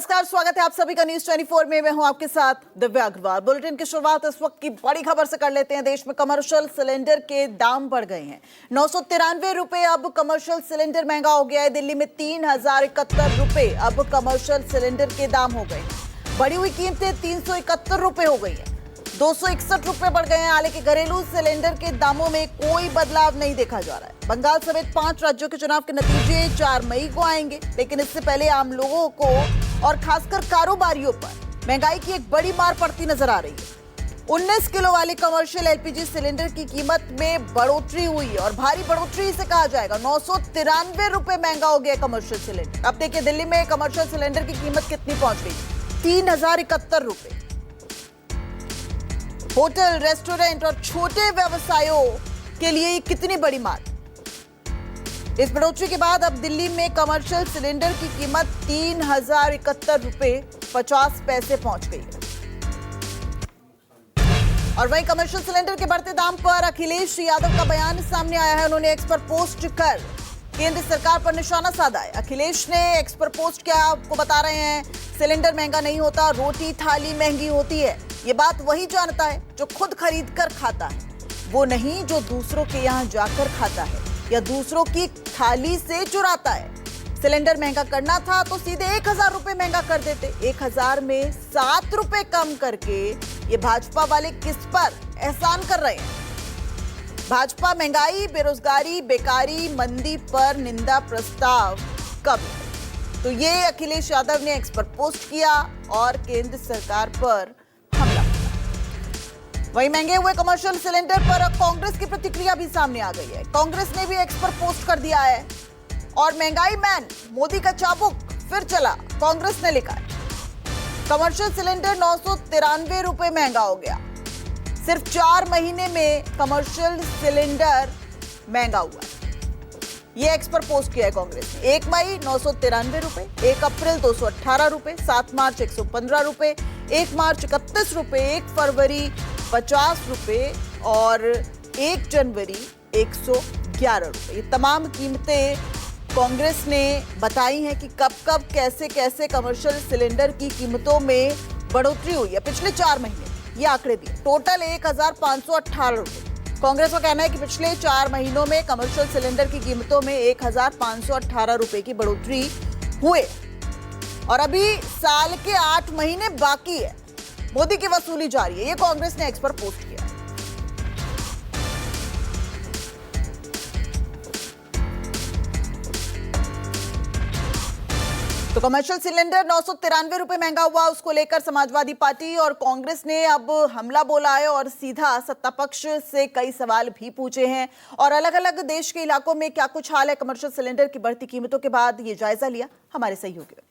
नमस्कार, स्वागत है आप सभी का न्यूज 24 में। मैं हूं आपके साथ दिव्या अग्रवाल। बुलेटिन की शुरुआत इस वक्त की बड़ी खबर से कर लेते हैं। देश में कमर्शियल सिलेंडर के दाम बढ़ गए हैं। 993 रुपए अब कमर्शियल सिलेंडर महंगा हो गया है। दिल्ली में 3071 रुपए अब कमर्शियल सिलेंडर के दाम हो गए हैं। बढ़ी हुई कीमतें 371 रुपए हो गई है। 261 रुपए बढ़ गए हैं। हालांकि घरेलू सिलेंडर के दामों में कोई बदलाव नहीं देखा जा रहा है। बंगाल समेत 5 राज्यों के चुनाव के नतीजे 4 मई को आएंगे, लेकिन इससे पहले आम लोगों को और खासकर कारोबारियों पर महंगाई की एक बड़ी मार पड़ती नजर आ रही है। 19 किलो वाले कमर्शियल एलपीजी सिलेंडर की कीमत में बढ़ोतरी हुई है और भारी बढ़ोतरी इसे कहा जाएगा। 993 रुपए महंगा हो गया कमर्शियल सिलेंडर। अब देखिए दिल्ली में कमर्शियल सिलेंडर की कीमत कितनी पहुंच गई, 3071 रुपए। होटल, रेस्टोरेंट और छोटे व्यवसायों के लिए ये कितनी बड़ी मार। इस बढ़ोतरी के बाद अब दिल्ली में कमर्शियल सिलेंडर की कीमत 3071 रुपए 50 पैसे पहुंच गई है। और वहीं कमर्शियल सिलेंडर के बढ़ते दाम पर अखिलेश यादव का बयान सामने आया है। उन्होंने एक्स पर पोस्ट कर केंद्र सरकार पर निशाना साधा है। अखिलेश ने एक्स पर पोस्ट किया, आपको बता रहे हैं सिलेंडर महंगा नहीं होता, रोटी थाली महंगी होती है। ये बात वही जानता है जो खुद खरीद कर खाता है, वो नहीं जो दूसरों के यहाँ जाकर खाता है या दूसरों की थाली से चुराता है। सिलेंडर महंगा करना था तो सीधे 1000 रुपए महंगा कर देते। 1000 में 7 रुपए कम करके ये भाजपा वाले किस पर एहसान कर रहे हैं। भाजपा महंगाई, बेरोजगारी, बेकारी, मंदी पर निंदा प्रस्ताव कब? तो ये अखिलेश यादव ने एक्स पर पोस्ट किया और केंद्र सरकार पर हमला किया। वहीं महंगे हुए कमर्शियल सिलेंडर पर कांग्रेस की प्रतिक्रिया भी सामने आ गई है। कांग्रेस ने भी एक्स पर पोस्ट कर दिया है और महंगाई मैन मोदी का चाबुक फिर चला, कांग्रेस ने लिखा है। कमर्शियल सिलेंडर 993 रुपए महंगा हो गया। सिर्फ 4 महीने में कमर्शियल सिलेंडर महंगा हुआ है। ये एक्स पर पोस्ट किया है कांग्रेस ने। 1 मई 993 रुपए, 1 अप्रैल 218 रुपए, 7 मार्च 115 रुपए, 1 मार्च 31 रुपए, 1 फरवरी 50 रुपए और 1 जनवरी 111 रुपए। ये तमाम कीमतें कांग्रेस ने बताई हैं कि कब कब कैसे कैसे कमर्शियल सिलेंडर की कीमतों में बढ़ोतरी हुई है पिछले 4 महीने। ये आंकड़े दिए, टोटल 1518 रुपए। कांग्रेस का कहना है कि पिछले 4 महीनों में कमर्शियल सिलेंडर की कीमतों में 1518 रुपए की बढ़ोतरी हुए और अभी साल के 8 महीने बाकी है। मोदी की वसूली जारी है। ये कांग्रेस ने एक्स पर पोस्ट किया। तो कमर्शियल सिलेंडर 993 रुपए महंगा हुआ, उसको लेकर समाजवादी पार्टी और कांग्रेस ने अब हमला बोला है और सीधा सत्ता पक्ष से कई सवाल भी पूछे हैं और अलग अलग देश के इलाकों में क्या कुछ हाल है कमर्शियल सिलेंडर की बढ़ती कीमतों के बाद, ये जायजा लिया हमारे सहयोगी।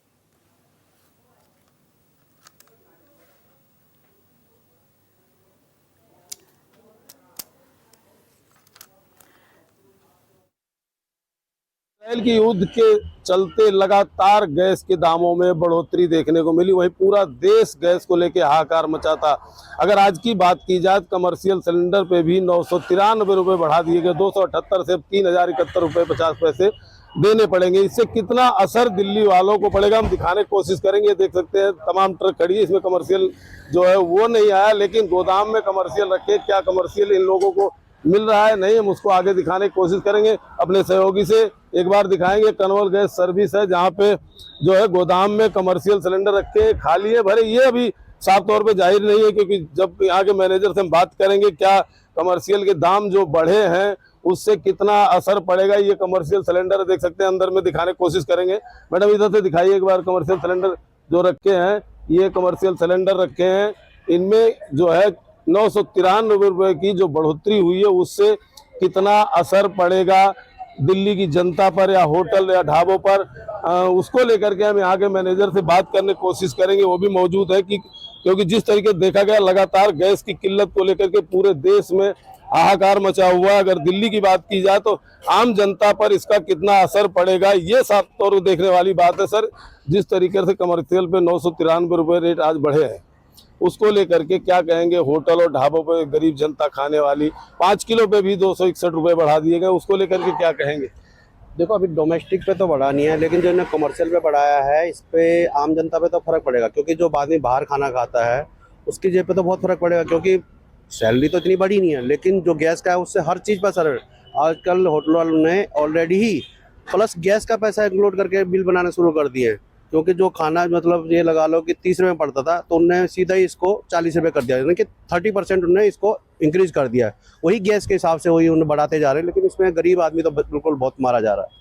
इसराइल की युद्ध के चलते लगातार गैस के दामों में बढ़ोतरी देखने को मिली। वहीं पूरा देश गैस को लेकर हाहाकार मचा था। अगर आज की बात की जाए कमर्शियल सिलेंडर पे भी 993 रुपए बढ़ा दिए गए। 278 से 3071 रुपए 50 पैसे देने पड़ेंगे। इससे कितना असर दिल्ली वालों को पड़ेगा हम दिखाने की कोशिश करेंगे। देख सकते हैं तमाम ट्रक खड़ी है, इसमें कमर्शियल जो है वो नहीं आया, लेकिन गोदाम में कमर्शियल रखे। क्या कमर्शियल इन लोगों को मिल रहा है, नहीं, हम उसको आगे दिखाने की कोशिश करेंगे। अपने सहयोगी से एक बार दिखाएंगे। कन्वर्ल गैस सर्विस है जहां पे जो है गोदाम में कमर्शियल सिलेंडर रखे, खाली है भरे। ये अभी साफ तौर पे जाहिर नहीं है, क्योंकि जब यहाँ के मैनेजर से हम बात करेंगे क्या कमर्शियल के दाम जो बढ़े हैं उससे कितना असर पड़ेगा। ये कमर्शियल सिलेंडर देख सकते हैं, अंदर में दिखाने की कोशिश करेंगे। मैडम इधर से दिखाइए एक बार। कमर्शियल सिलेंडर जो रखे हैं, ये कमर्शियल सिलेंडर रखे हैं, इनमें जो है 993 रुपए की जो बढ़ोतरी हुई है उससे कितना असर पड़ेगा दिल्ली की जनता पर या होटल या ढाबों पर, उसको लेकर के हम यहाँ के मैनेजर से बात करने की कोशिश करेंगे। वो भी मौजूद है कि क्योंकि जिस तरीके देखा गया लगातार गैस की किल्लत को लेकर के पूरे देश में हाहाकार मचा हुआ। अगर दिल्ली की बात की जाए तो आम जनता पर इसका कितना असर पड़ेगा ये साफ तौर पर देखने वाली बात है। सर, जिस तरीके से कमर्शियल पे 993 रुपए रेट आज बढ़े हैं, उसको लेकर के क्या कहेंगे? होटल और ढाबों पे गरीब जनता खाने वाली 5 किलो पे भी 261 रुपए बढ़ा दिए गए, उसको लेकर के क्या कहेंगे? देखो अभी डोमेस्टिक पे तो बढ़ा नहीं है, लेकिन जो इन्हें कमर्शियल पे बढ़ाया है इस पे आम जनता पे तो फर्क पड़ेगा, क्योंकि जो आदमी बाहर खाना खाता है उसकी जेब पे तो बहुत फर्क पड़ेगा, क्योंकि सैलरी तो इतनी बड़ी नहीं है, लेकिन जो गैस का है उससे हर चीज़ पर असर है। आजकल होटल वालों ने ऑलरेडी ही प्लस गैस का पैसा इंक्लूड करके बिल बनाना शुरू कर दिए हैं, क्योंकि जो खाना मतलब ये लगा लो कि 30 रुपये में पड़ता था तो उनने सीधा ही इसको 40 रुपये कर दिया, यानी कि 30% उन्होंने इसको इंक्रीज कर दिया है। वही गैस के हिसाब से वही उन्हें बढ़ाते जा रहे हैं, लेकिन इसमें गरीब आदमी तो बिल्कुल बहुत मारा जा रहा है।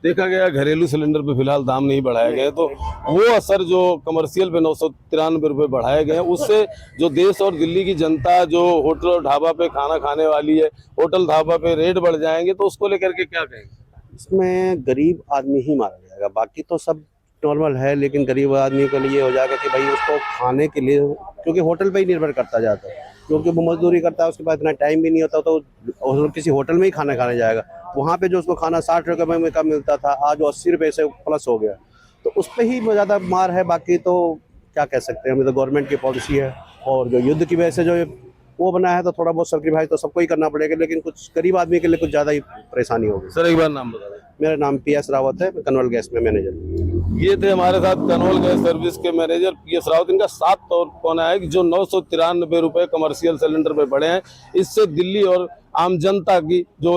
देखा गया घरेलू सिलेंडर पे फिलहाल दाम नहीं बढ़ाए गए, तो वो असर जो कमर्शियल पे 993 रुपये बढ़ाए गए हैं उससे जो देश और दिल्ली की जनता जो होटल और ढाबा पे खाना खाने वाली है, होटल ढाबा पे रेट बढ़ जाएंगे, तो उसको लेकर के क्या कहेंगे? इसमें गरीब आदमी ही मारा जाएगा, बाकी तो सब नॉर्मल है, लेकिन गरीब आदमी के लिए ये हो जाएगा कि भाई उसको खाने के लिए, क्योंकि होटल पे ही निर्भर करता जाता है, क्योंकि वो मजदूरी करता है, उसके पास इतना टाइम भी नहीं होता, तो किसी होटल में ही खाना खाने जाएगा। वहाँ पे जो उसको खाना 60 रुपये में कम मिलता था, आज वो 80 रुपये से प्लस हो गया, तो उस पर ही ज़्यादा मार है। बाकी तो क्या कह सकते हैं, हमें तो गवर्नमेंट की पॉलिसी है, और जो युद्ध की वजह से जो वो बना है, तो थोड़ा बहुत सेक्रीफाइस तो सबको ही करना पड़ेगा, लेकिन कुछ गरीब आदमी के लिए कुछ ज़्यादा ही परेशानी होगी। सर एक बार नाम बता दें। मेरा नाम PS रावत है, कनवल गैस में मैनेजर। ये थे हमारे साथ कनवल गैस सर्विस के मैनेजर PS रावत। इनका साफ तौर कहना है कि जो 993 रुपये कमर्शियल सिलेंडर पे बढ़े हैं, इससे दिल्ली और आम जनता की जो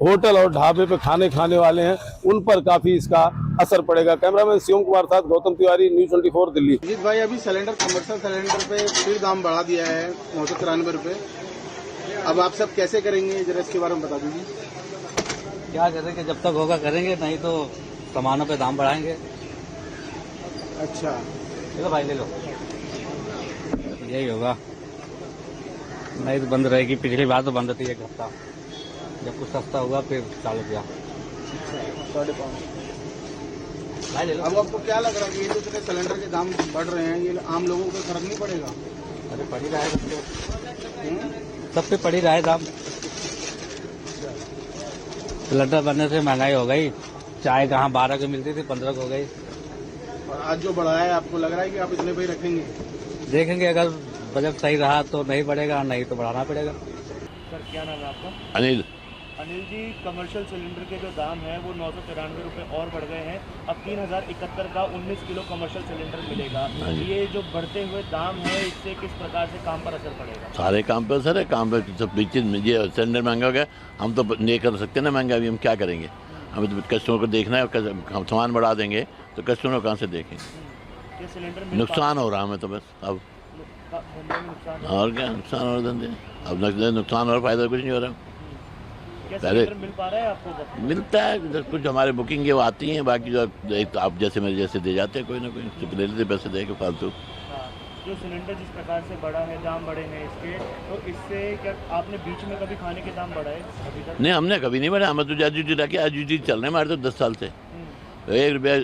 होटल और ढाबे पे खाने वाले हैं उन पर काफी इसका असर पड़ेगा। कैमरामैन शिवम कुमार साथ गौतम तिवारी, न्यूज़ 24 दिल्ली। अजीत भाई, अभी सिलेंडर कमर्शियल सिलेंडर पे फिर दाम बढ़ा दिया है 993 रुपये। अब आप सब कैसे करेंगे, जरा इसके बारे में बता दीजिए। क्या करेंगे, जब तक होगा करेंगे, नहीं तो सामानों पे दाम बढ़ाएंगे। अच्छा, चलो भाई ले लो, यही होगा, नहीं तो बंद रहेगी। पिछली बार तो बंद थी एक हफ्ता, जब कुछ सस्ता हुआ फिर चालू किया। 5.5 भाई ले लो। अब आपको क्या लग रहा है कि ये जो इतने सिलेंडर के दाम बढ़ रहे हैं, ये आम लोगों को फर्क नहीं पड़ेगा? अरे पड़ ही रहा है सब पे पड़ ही रहा है दाम। सिलेंडर बनने से महंगाई हो गई, चाय कहाँ 12 की मिलती थी 15 की हो गई। और आज जो बढ़ा है, आपको लग रहा है कि आप इतने पे ही रखेंगे? देखेंगे, अगर बजट सही रहा तो नहीं बढ़ेगा, नहीं तो बढ़ाना पड़ेगा। सर क्या नाम है आपका? अनिल। अनिल जी, कमर्शियल सिलेंडर के जो दाम है वो 993 रुपये और बढ़ गए हैं। अब 3071 का 19 किलो कमर्शियल सिलेंडर मिलेगा। ये जो बढ़ते हुए दाम है, इससे किस प्रकार से काम पर असर पड़ेगा? सारे काम पे असर है, काम पे सब चीज़। ये सिलेंडर महंगा हो गया, हम तो नहीं कर सकते ना महंगा, अभी हम क्या करेंगे? हमें तो कस्टमर को देखना है, हम सामान बढ़ा देंगे तो कस्टमर कहाँ से देखेंगे? ये सिलेंडर नुकसान हो रहा हमें तो बस। अब धंधे में नुकसान और क्या नुकसान हो रहा धंधे, अब नुकसान और फायदा कुछ नहीं हो रहा। क्या पहले सिलेंडर मिल पा रहा है आपको? मिलता है कुछ, हमारे बुकिंग के वो आती हैं, बाकी जो एक तो आप जैसे मेरे जैसे दे जाते हैं, कोई ना कोई तो ले लेते पैसे दे के फालतू। हाँ, जो सिलेंडर जिस प्रकार से बढ़ा है, दाम बढ़े हैं इसके, तो इससे क्या आपने बीच में कभी खाने के दाम बढ़ाए अभी तक? नहीं, हमने कभी नहीं बढ़ा, हमें तो आज रखे, आज चल रहे हैं हमारे तो 10 साल से, 1 रुपया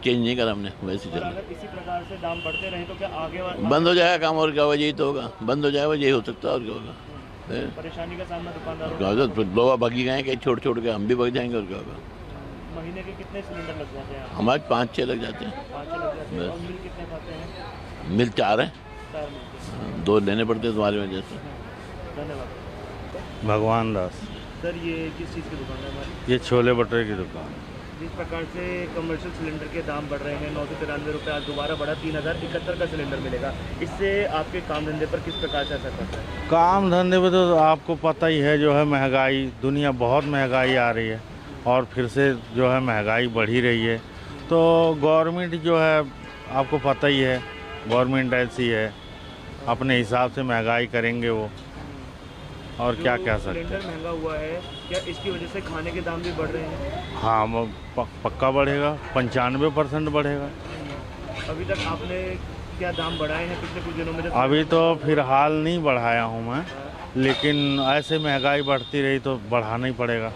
चेंज नहीं करा हमने, वैसे चल रहा है। अगर इसी प्रकार से दाम बढ़ते रहे तो क्या आगे बंद हो जाएगा काम, और क्या होगा? यही तो होगा, बंद हो जाएगा, यही हो सकता है, और क्या होगा? परेशानी का सामना दुकानदारों को? लोग भगी गए कहीं छोड़ के, हम भी भग जाएंगे, और क्या होगा? महीने के कितने सिलेंडर लग जाते हैं? हमारे 5-6 लग जाते हैं। 5 लग जाते हैं। और मिल कितने खाते हैं? मिल 4 हैं, 4 मिलते हैं। 2 लेने पड़ते हैं तुम्हारी वजह से। धन्यवाद। भगवान दास। सर ये किस चीज़ की दुकान है हमारी? ये छोले भटूरे की दुकान। जिस प्रकार से कमर्शियल सिलेंडर के दाम बढ़ रहे हैं, 993 रुपये आज दोबारा बढ़ा, 3071 का सिलेंडर मिलेगा, इससे आपके काम धंधे पर किस प्रकार से असर पड़ता है? काम धंधे पे तो आपको पता ही है, जो है महंगाई, दुनिया बहुत महंगाई आ रही है, और फिर से जो है महंगाई बढ़ ही रही है। तो गवर्नमेंट जो है, आपको पता ही है, गवर्नमेंट ऐसी है, अपने हिसाब से महंगाई करेंगे वो, और क्या कह सकते हैं। सिलेंडर महंगा हुआ है, क्या इसकी वजह से खाने के दाम भी बढ़ रहे हैं? हाँ, वो पक्का बढ़ेगा, 95% बढ़ेगा। अभी तक आपने क्या दाम बढ़ाए हैं पिछले कुछ दिनों में? अभी तो फिलहाल नहीं बढ़ाया हूँ मैं, लेकिन ऐसे महंगाई बढ़ती रही तो बढ़ाना ही पड़ेगा।